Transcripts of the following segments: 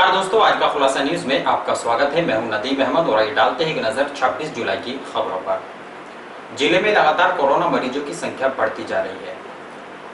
नमस्कार दोस्तों, आज का खुलासा न्यूज में आपका स्वागत है। मैं हूं नदीम अहमद और आइए डालते हैं एक नजर 26 जुलाई की खबरों पर। जिले में लगातार कोरोना मरीजों की संख्या बढ़ती जा रही है।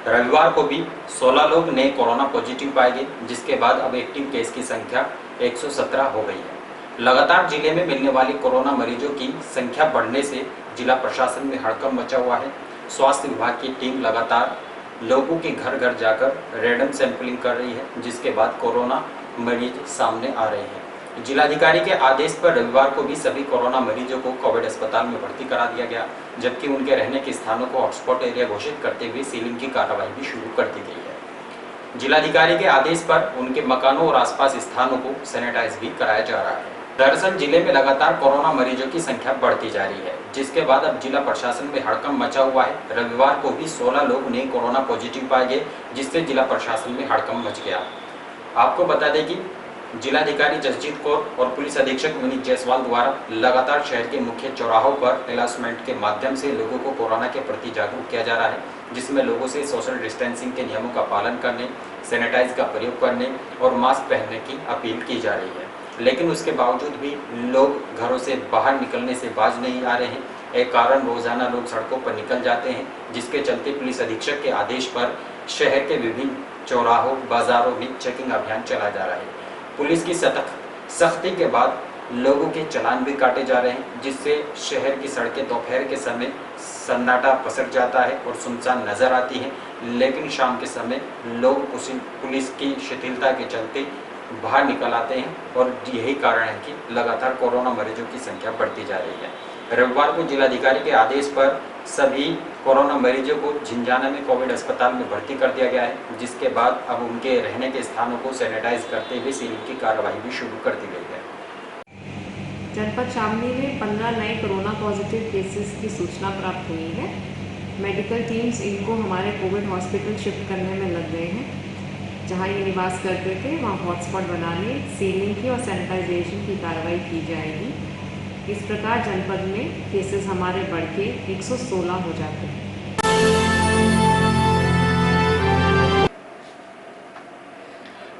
रविवार को भी 16 लोग नए कोरोना पॉजिटिव पाए गए, जिसके बाद अब एक्टिव केस की संख्या 117 हो गई है। लगातार जिले में मिलने वाली कोरोना मरीजों की संख्या बढ़ने से जिला प्रशासन में हड़कंप मचा हुआ है। स्वास्थ्य विभाग की टीम लगातार लोगों के घर घर जाकर रैंडम सैंपलिंग कर रही है, जिसके बाद कोरोना मरीज सामने आ रहे हैं। जिलाधिकारी के आदेश पर रविवार को भी सभी कोरोना मरीजों को कोविड अस्पताल में भर्ती करा दिया गया, जबकि उनके रहने के स्थानों को हॉटस्पॉट एरिया घोषित करते हुए सीलिंग की कार्रवाई भी शुरू कर दी गई है। जिलाधिकारी के आदेश पर उनके मकानों और आसपास स्थानों को सैनिटाइज भी कराया जा रहा है। दरअसल जिले में लगातार कोरोना मरीजों की संख्या बढ़ती जा रही है, जिसके बाद अब जिला प्रशासन में हड़कंप मचा हुआ है। रविवार को भी 16 लोग नए कोरोना पॉजिटिव पाए गए, जिससे जिला प्रशासन में हड़कंप मच गया। आपको बता दें कि जिलाधिकारी जसजीत कौर और पुलिस अधीक्षक विनीत जायसवाल द्वारा लगातार शहर के मुख्य चौराहों पर अनाउंसमेंट के माध्यम से लोगों को कोरोना के प्रति जागरूक किया जा रहा है, जिसमें लोगों से सोशल डिस्टेंसिंग के नियमों का पालन करने, सैनिटाइज का प्रयोग करने और मास्क पहनने की अपील की जा रही है। लेकिन उसके बावजूद भी लोग घरों से बाहर निकलने से बाज नहीं आ रहे हैं। एक कारण रोजाना लोग सड़कों पर निकल जाते हैं, जिसके चलते पुलिस अधीक्षक के आदेश पर शहर के विभिन्न चौराहों, बाजारों में चेकिंग अभियान चलाया जा रहा है। पुलिस की सख्ती के बाद लोगों के चालान भी काटे जा रहे हैं, जिससे शहर की सड़कें दोपहर के समय सन्नाटा पसर जाता है और सुनसान नजर आती है। लेकिन शाम के समय लोग पुलिस की शिथिलता के चलते बाहर निकल आते हैं और यही कारण है कि लगातार कोरोना मरीजों की संख्या बढ़ती जा रही है। रविवार को जिलाधिकारी के आदेश पर सभी कोरोना मरीजों को झिंझाना में कोविड अस्पताल में भर्ती कर दिया गया है, जिसके बाद अब उनके रहने के स्थानों को सैनिटाइज करते हुए सीलिंग की कार्रवाई भी शुरू कर दी गई है। जनपद शामली में 15 नए कोरोना पॉजिटिव केसेस की सूचना प्राप्त हुई है। मेडिकल टीम्स इनको हमारे कोविड हॉस्पिटल शिफ्ट करने में लग गए हैं। जहां ये निवास करते थे वहां हॉटस्पॉट बनाने, सीलिंग की और सैनिटाइजेशन की कार्रवाई की जाएगी। इस प्रकार जनपद में केसेस हमारे बढ़ के 116 हो जाते हैं।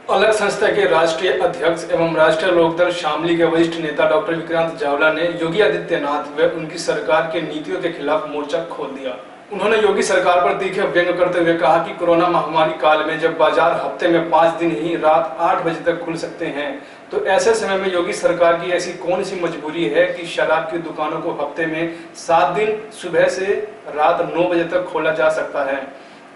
अलग संस्था के राष्ट्रीय अध्यक्ष एवं राष्ट्रीय लोकदल शामली के वरिष्ठ नेता डॉक्टर विक्रांत चावला ने योगी आदित्यनाथ व उनकी सरकार के नीतियों के खिलाफ मोर्चा खोल दिया। उन्होंने योगी सरकार पर तीखे व्यंग्य करते हुए कहा कि कोरोना महामारी काल में जब बाजार हफ्ते में 5 दिन ही रात 8 बजे तक खुल सकते हैं, तो ऐसे समय में योगी सरकार की ऐसी कौन सी मजबूरी है कि शराब की दुकानों को हफ्ते में 7 दिन सुबह से रात 9 बजे तक खोला जा सकता है।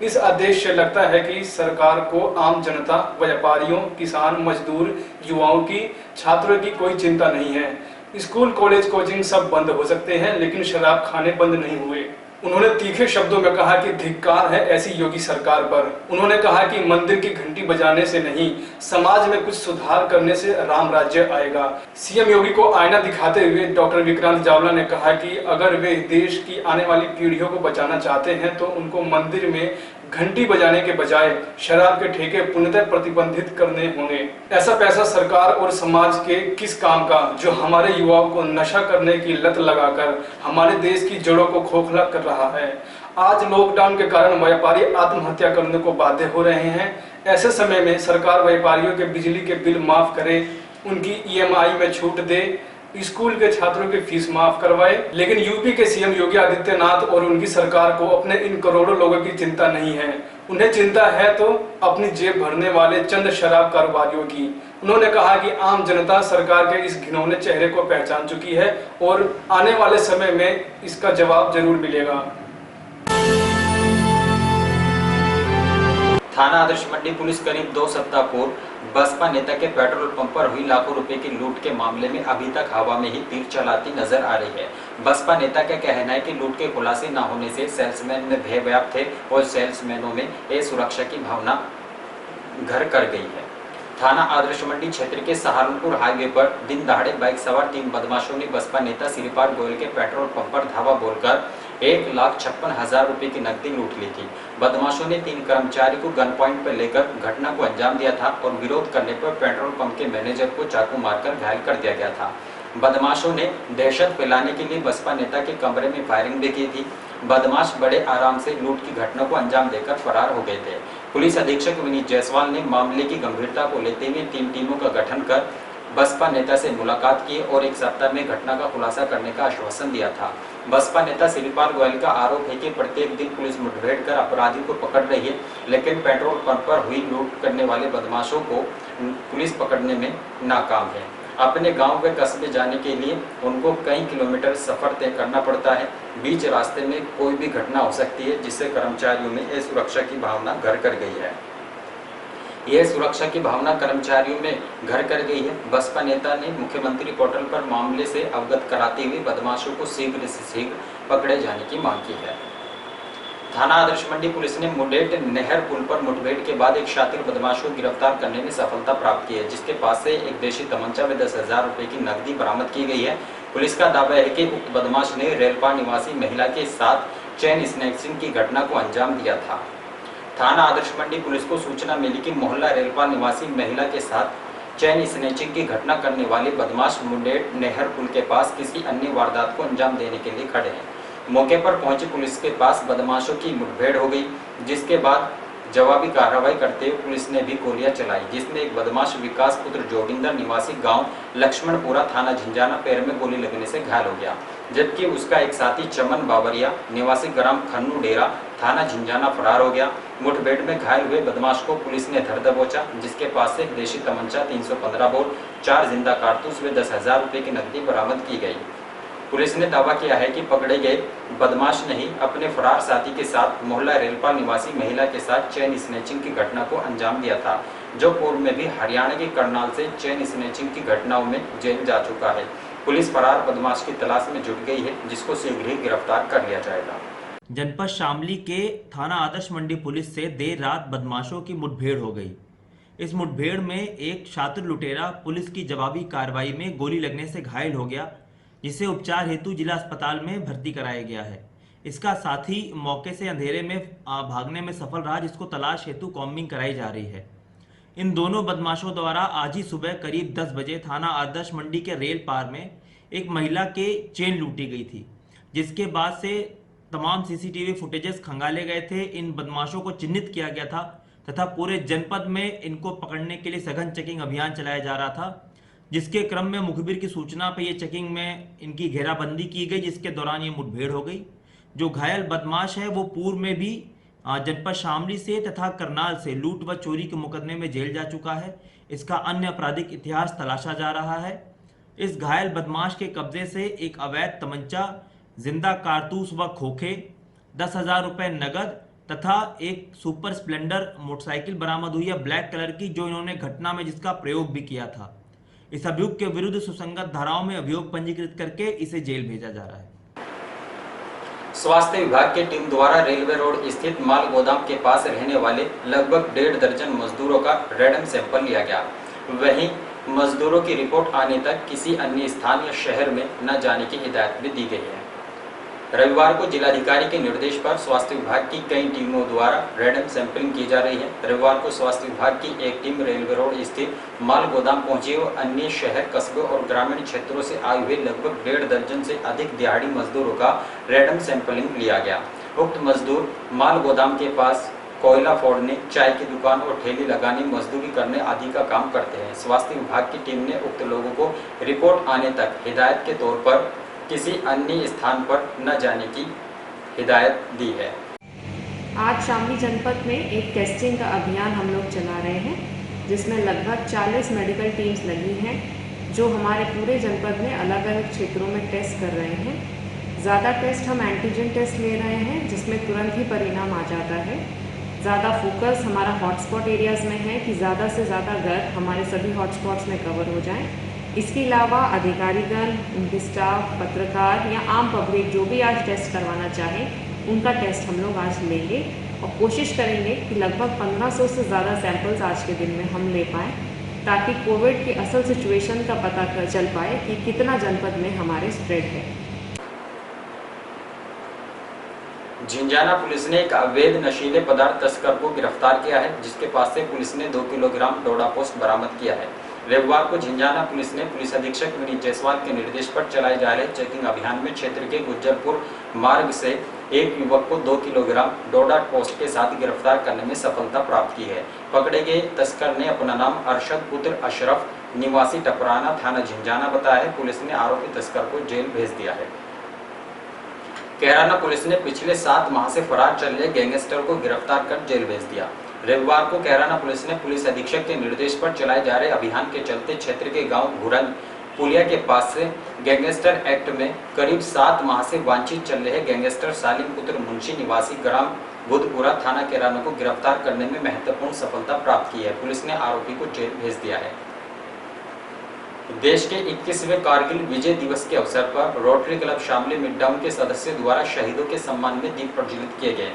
इस आदेश से लगता है कि सरकार को आम जनता, व्यापारियों, किसान, मजदूर, युवाओं की, छात्रों की कोई चिंता नहीं है। स्कूल, कॉलेज, कोचिंग सब बंद हो सकते हैं, लेकिन शराब खाने बंद नहीं हुए। उन्होंने तीखे शब्दों में कहा कि धिक्कार है ऐसी योगी सरकार पर। उन्होंने कहा कि मंदिर की घंटी बजाने से नहीं, समाज में कुछ सुधार करने से राम राज्य आएगा। सीएम योगी को आईना दिखाते हुए डॉक्टर विक्रांत चावला ने कहा कि अगर वे देश की आने वाली पीढ़ियों को बचाना चाहते हैं तो उनको मंदिर में घंटी बजाने के बजाय शराब के ठेके पूर्णतः प्रतिबंधित करने होंगे। ऐसा पैसा सरकार और समाज के किस काम का, जो हमारे युवाओं को नशा करने की लत लगाकर हमारे देश की जड़ों को खोखला कर रहा है। आज लॉकडाउन के कारण व्यापारी आत्महत्या करने को बाध्य हो रहे हैं। ऐसे समय में सरकार व्यापारियों के बिजली के बिल माफ करे, उनकी EMI में छूट दे, स्कूल के छात्रों की फीस माफ करवाए। लेकिन यूपी के सीएम योगी आदित्यनाथ और उनकी सरकार को अपने इन करोड़ों लोगों की चिंता नहीं है। उन्हें चिंता है तो अपनी जेब भरने वाले चंद शराब कारोबारियों की। उन्होंने कहा कि आम जनता सरकार के इस घिनौने चेहरे को पहचान चुकी है और आने वाले समय में इसका जवाब जरूर मिलेगा। थाना आदर्श मंडी पुलिस करीब 2 सप्ताह पूर्व बसपा नेता के पेट्रोल पंप पर हुई लाखों रुपए की लूट के मामले में अभी तक हवा में ही तीर चलाती नजर आ रही है। बसपा नेता का कहना है कि लूट के खुलासे न होने से सेल्समैन में भय व्याप्त है और सेल्समैनों में असुरक्षा की भावना घर कर गई है। थाना आदर्श मंडी क्षेत्र के सहारनपुर हाईवे पर दिन दहाड़े बाइक सवार 3 बदमाशों ने बसपा नेता श्रीपाल गोयल के पेट्रोल पंप पर धावा बोलकर 1,56,000 रुपए की नकदी लूट ली थी। बदमाशों ने 3 कर्मचारी को गन पॉइंट पर लेकर घटना को अंजाम दिया था और विरोध करने पर पेट्रोल पंप के मैनेजर को चाकू मारकर घायल कर दिया गया था। बदमाशों ने दहशत फैलाने के लिए बसपा नेता के कमरे में फायरिंग भी की थी। बदमाश बड़े आराम से लूट की घटना को अंजाम देकर फरार हो गए थे। पुलिस अधीक्षक विनीत जायसवाल ने मामले की गंभीरता को लेते हुए 3 टीमों का गठन कर बसपा नेता से मुलाकात की और 1 सप्ताह में घटना का खुलासा करने का आश्वासन दिया था। बसपा नेता शिवपाल गोयल का आरोप है कि प्रत्येक दिन पुलिस मुठभेड़ कर अपराधियों को पकड़ रही है, लेकिन पेट्रोल पंप पर हुई लूट करने वाले बदमाशों को पुलिस पकड़ने में नाकाम है। अपने गांव व कस्बे जाने के लिए उनको कई किलोमीटर सफर तय करना पड़ता है। बीच रास्ते में कोई भी घटना हो सकती है, जिससे कर्मचारियों में असुरक्षा की भावना घर कर गई है। यह सुरक्षा की भावना कर्मचारियों में घर कर गई है। बसपा नेता ने मुख्यमंत्री पोर्टल पर मामले से अवगत कराते हुए बदमाशों को शीघ्र से शीघ्र पकड़े जाने की मांग की है। थाना आदर्श मंडी पुलिस ने मुडेट नहर पुल पर मुठभेड़ के बाद एक शातिर बदमाश को गिरफ्तार करने में सफलता प्राप्त की है, जिसके पास से एक देशी तमंचा व 10,000 रुपए की नकदी बरामद की गई है। पुलिस का दावा है कि उक्त बदमाश ने रेलपा निवासी महिला के साथ चेन स्नैचिंग की घटना को अंजाम दिया था। थाना आदर्श मंडी पुलिस को सूचना मिली कि मोहल्ला रेलपा निवासी महिला के साथ चेन स्नैचिंग की घटना करने वाले बदमाश मुडेट नहर पुल के पास किसी अन्य वारदात को अंजाम देने के लिए खड़े हैं। मौके पर पहुंची पुलिस के पास बदमाशों की मुठभेड़ हो गई, जिसके बाद जवाबी कार्रवाई करते हुए पुलिस ने भी गोलियां चलाई, जिसमें एक बदमाश विकास पुत्र जोगिंदर निवासी गांव लक्ष्मणपुरा थाना झिंझाना पैर में गोली लगने से घायल हो गया, जबकि उसका एक साथी चमन बाबरिया निवासी ग्राम खन्नू डेरा थाना झिंझाना फरार हो गया। मुठभेड़ में घायल हुए बदमाश को पुलिस ने धर दबोचा, जिसके पास से देशी तमंचा 315 बोर, 4 जिंदा कारतूस व 10,000 रुपए की नकदी बरामद की गई। पुलिस ने दावा किया है कि पकड़े गए बदमाश ने ही अपने फरार साथी के साथ मोहल्ला रेलपा निवासी महिला के साथ चेन स्नैचिंग की घटना को अंजाम दिया था, जो पूर्व में भी हरियाणा के करनाल से चेन स्नैचिंग की घटनाओं में जेल जा चुका है। पुलिस फरार बदमाश की तलाश में जुट गई है, जिसको शीघ्र ही गिरफ्तार कर लिया जाएगा। जनपद शामली के थाना आदर्श मंडी पुलिस से देर रात बदमाशों की मुठभेड़ हो गई। इस मुठभेड़ में एक शातिर लुटेरा पुलिस की जवाबी कार्रवाई में गोली लगने से घायल हो गया, जिसे उपचार हेतु जिला अस्पताल में भर्ती कराया गया है। इसका साथी मौके से अंधेरे में भागने में सफल रहा, जिसको तलाश हेतु कॉम्बिंग कराई जा रही है। इन दोनों बदमाशों द्वारा आज ही सुबह करीब 10 बजे थाना आदर्श मंडी के रेल पार में एक महिला के चेन लूटी गई थी, जिसके बाद से तमाम सीसीटीवी फुटेजेस खंगाले गए थे। इन बदमाशों को चिन्हित किया गया था तथा पूरे जनपद में इनको पकड़ने के लिए सघन चेकिंग अभियान चलाया जा रहा था, जिसके क्रम में मुखबिर की सूचना पर यह चेकिंग में इनकी घेराबंदी की गई, जिसके दौरान ये मुठभेड़ हो गई। जो घायल बदमाश है वो पूर्व में भी जनपद शामली से तथा करनाल से लूट व चोरी के मुकदमे में जेल जा चुका है। इसका अन्य आपराधिक इतिहास तलाशा जा रहा है। इस घायल बदमाश के कब्जे से एक अवैध तमंचा, जिंदा कारतूस व खोखे, 10,000 रुपए नगद तथा एक सुपर स्प्लेंडर मोटरसाइकिल बरामद हुई है ब्लैक कलर की, जो इन्होंने घटना में जिसका प्रयोग भी किया था। इस अभियुक्त के विरुद्ध सुसंगत धाराओं में अभियोग पंजीकृत करके इसे जेल भेजा जा रहा है। स्वास्थ्य विभाग की टीम द्वारा रेलवे रोड स्थित माल गोदाम के पास रहने वाले लगभग 1.5 दर्जन मजदूरों का रैंडम सैंपल लिया गया। वहीं मजदूरों की रिपोर्ट आने तक किसी अन्य स्थान या शहर में न जाने की हिदायत भी दी गई है। रविवार को जिलाधिकारी के निर्देश पर स्वास्थ्य विभाग की कई टीमों द्वारा रैंडम सैंपलिंग की जा रही है। रविवार को स्वास्थ्य विभाग की एक टीम रेलवे रोड स्थित माल गोदाम पहुंची और अन्य शहर, कस्बों और ग्रामीण क्षेत्रों से आए हुए लगभग 1.5 दर्जन से अधिक दिहाड़ी मजदूरों का रैंडम सैंपलिंग लिया गया। उक्त मजदूर माल गोदाम के पास कोयला फोड़ने, चाय की दुकान और ठेली लगाने, मजदूरी करने आदि का काम करते हैं। स्वास्थ्य विभाग की टीम ने उक्त लोगों को रिपोर्ट आने तक हिदायत के तौर पर किसी अन्य स्थान पर न जाने की हिदायत दी है। आज शामली जनपद में एक टेस्टिंग का अभियान हम लोग चला रहे हैं, जिसमें लगभग 40 मेडिकल टीम्स लगी हैं, जो हमारे पूरे जनपद में अलग अलग क्षेत्रों में टेस्ट कर रहे हैं। ज़्यादा टेस्ट हम एंटीजन टेस्ट ले रहे हैं, जिसमें तुरंत ही परिणाम आ जाता है। ज़्यादा फोकस हमारा हॉटस्पॉट एरियाज़ में है कि ज़्यादा से ज़्यादा घर हमारे सभी हॉटस्पॉट्स में कवर हो जाएं। इसके अलावा अधिकारीगण, उनके स्टाफ, पत्रकार या आम पब्लिक जो भी आज टेस्ट करवाना चाहे, उनका टेस्ट हम लोग आज लेंगे और कोशिश करेंगे कि लगभग 1500 से ज़्यादा सैंपल्स आज के दिन में हम ले पाएँ, ताकि कोविड की असल सिचुएशन का पता चल पाए कि कितना जनपद में हमारे स्प्रेड है। झिंझाना पुलिस ने एक अवैध नशीले पदार्थ तस्कर को गिरफ्तार किया है, जिसके पास से पुलिस ने 2 किलोग्राम डोडा पोस्ट बरामद किया है। रविवार को झिंझाना पुलिस ने पुलिस अधीक्षक विनीत जायसवाल के निर्देश पर चलाए जा रहे चेकिंग अभियान में क्षेत्र के गुज्जरपुर मार्ग से एक युवक को 2 किलोग्राम डोडा पोस्ट के साथ गिरफ्तार करने में सफलता प्राप्त की है। पकड़े गए तस्कर ने अपना नाम अरशद पुत्र अशरफ निवासी टपराना थाना झिंझाना बताया है। पुलिस ने आरोपी तस्कर को जेल भेज दिया है। कैराना पुलिस ने पिछले 7 माह से फरार चल रहे गैंगस्टर को गिरफ्तार कर जेल भेज दिया। रविवार को कैराना पुलिस ने पुलिस अधीक्षक के निर्देश पर चलाए जा रहे अभियान के चलते क्षेत्र के गांव घुरन पुलिया के पास से गैंगस्टर एक्ट में करीब 7 माह से वांछित चल रहे गैंगस्टर सालिम पुत्र मुंशी निवासी ग्राम बुधपुरा थाना कैराना को गिरफ्तार करने में महत्वपूर्ण सफलता प्राप्त की है। पुलिस ने आरोपी को जेल भेज दिया है। देश के 21वें कारगिल विजय दिवस के अवसर पर रोटरी क्लब शामली मिडटाउन के सदस्यों द्वारा शहीदों के सम्मान में दीप प्रज्वलित किए गए।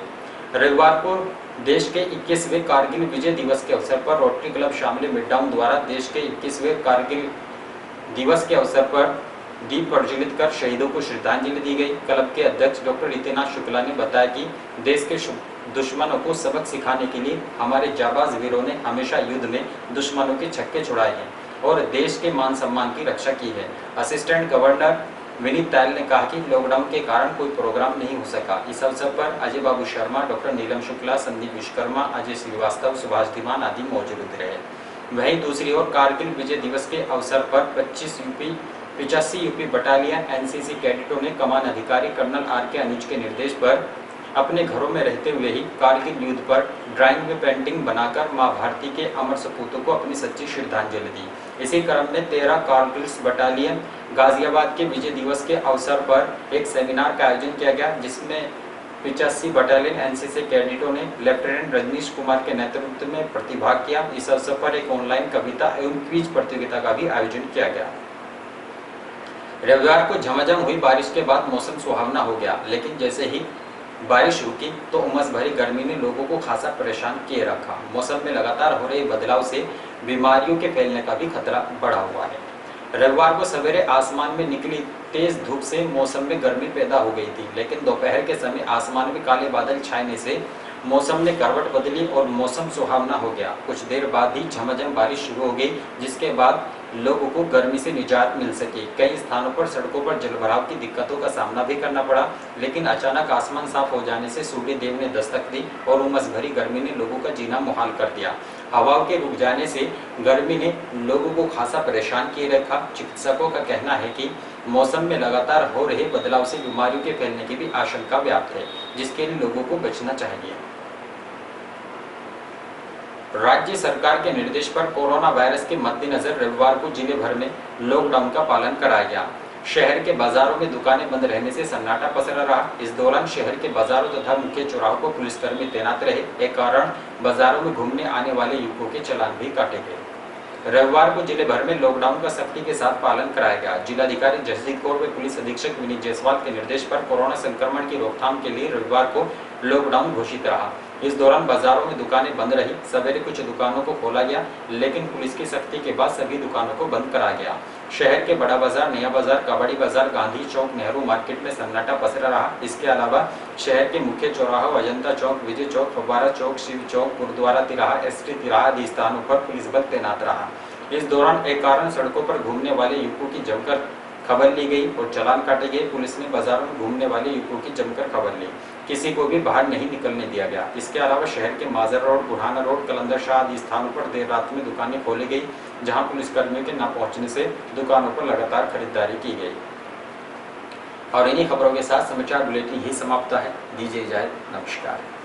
रविवार को देश के 21वें कारगिल विजय दिवस के अवसर पर रोटरी क्लब शामली मिडटाउन द्वारा देश के 21वें कारगिल दिवस के अवसर पर दीप प्रज्वलित कर शहीदों को श्रद्धांजलि दी गई। क्लब के अध्यक्ष डॉक्टर रितेनाथ शुक्ला ने बताया कि देश के दुश्मनों को सबक सिखाने के लिए हमारे जाबाज वीरों ने हमेशा युद्ध में दुश्मनों के छक्के छुड़ाए हैं और देश के मान सम्मान की रक्षा की है। असिस्टेंट गवर्नर विनीत तायल ने कहा कि लॉकडाउन के कारण कोई प्रोग्राम नहीं हो सका। इस अवसर पर अजय बाबू शर्मा, डॉक्टर नीलम शुक्ला, संदीप विश्वकर्मा, अजय श्रीवास्तव, सुभाष धीमान आदि मौजूद रहे। वहीं दूसरी ओर कारगिल विजय दिवस के अवसर पर 85 यूपी बटालियन एनसीसी कैडेटों ने कमान अधिकारी कर्नल आर.के. अनुज के निर्देश पर अपने घरों में रहते हुए ही कारगिल युद्ध पर ड्राइंग में पेंटिंग बनाकर मां भारती के अमर सपूतों को अपनी सच्ची श्रद्धांजलि दी। इसी क्रम में 13 कारगिल बटालियन गाजियाबाद के विजय दिवस के अवसर पर एक सेमिनार का आयोजन किया गया, जिसमें 85 बटालियन एनसीसी कैडेटों ने लेफ्टिनेंट रजनीश कुमार के नेतृत्व में प्रतिभाग किया। इस अवसर पर एक ऑनलाइन कविता एवं क्विज प्रतियोगिता का भी आयोजन किया गया। रविवार को झमाझम हुई बारिश के बाद मौसम सुहावना हो गया, लेकिन जैसे ही बारिश रुकी तो उमस भरी गर्मी ने लोगों को खासा परेशान किए रखा। मौसम में लगातार हो रहे बदलाव से बीमारियों के फैलने का भी खतरा बढ़ा हुआ है। रविवार को सवेरे आसमान में निकली तेज धूप से मौसम में गर्मी पैदा हो गई थी, लेकिन दोपहर के समय आसमान में काले बादल छाने से मौसम ने करवट बदली और मौसम सुहावना हो गया। कुछ देर बाद ही झमाझम बारिश शुरू हो गई, जिसके बाद लोगों को गर्मी से निजात मिल सकी। कई स्थानों पर सड़कों पर जलभराव की दिक्कतों का सामना भी करना पड़ा, लेकिन अचानक आसमान साफ हो जाने से सूर्य देव ने दस्तक दी और उमस भरी गर्मी ने लोगों का जीना मुहाल कर दिया। हवाओं के रुक जाने से गर्मी ने लोगों को खासा परेशान किए रखा। चिकित्सकों का कहना है कि मौसम में लगातार हो रहे बदलाव से बीमारियों के फैलने की भी आशंका व्याप्त है, जिसके लिए लोगों को बचना चाहिए। राज्य सरकार के निर्देश पर कोरोना वायरस के मद्देनजर रविवार को जिले भर में लॉकडाउन का पालन कराया गया। शहर के बाजारों में दुकानें बंद रहने से सन्नाटा पसरा रहा। इस दौरान शहर के बाजारों तथा मुख्य चौराहों पर पुलिसकर्मी तैनात रहे। एक कारण बाजारों में घूमने आने वाले युवकों के चालान भी काटे गए। रविवार को जिले भर में लॉकडाउन का सख्ती के साथ पालन कराया गया। जिलाधिकारी जसजीत कौर व पुलिस अधीक्षक विनीत जायसवाल के निर्देश पर कोरोना संक्रमण की रोकथाम के लिए रविवार को लॉकडाउन घोषित रहा। इस दौरान बाजारों में दुकानें बंद रही। सवेरे कुछ दुकानों को खोला गया, लेकिन पुलिस की सख्ती के बाद सभी दुकानों को बंद कराया गया। शहर के बड़ा बाजार, नया बाजार, कबाड़ी बाजार, गांधी चौक, नेहरू मार्केट में सन्नाटा पसरा रहा। इसके अलावा शहर के मुख्य चौराहों, अजंता चौक, विजय चौक, फव्वारा चौक, शिव चौक, गुरुद्वारा तिराहा, एसटी तिराहा आदि स्थानों पर पुलिस बल तैनात रहा। इस दौरान एक कारण सड़कों पर घूमने वाले युवकों की जमकर खबर ली गई और चालान काटे गए। पुलिस ने बाजारों में घूमने वाले युवकों की जमकर खबर ली। किसी को भी बाहर नहीं निकलने दिया गया। इसके अलावा शहर के माजर रोड, बुरहाना रोड, कलंदर शाह आदि स्थानों पर देर रात में दुकानें खोली गई, जहां पुलिसकर्मियों के न पहुंचने से दुकानों पर लगातार खरीदारी की गई। और इन्हीं खबरों के साथ समाचार बुलेटिन ही समाप्त है। दीजिए इजाजत, नमस्कार।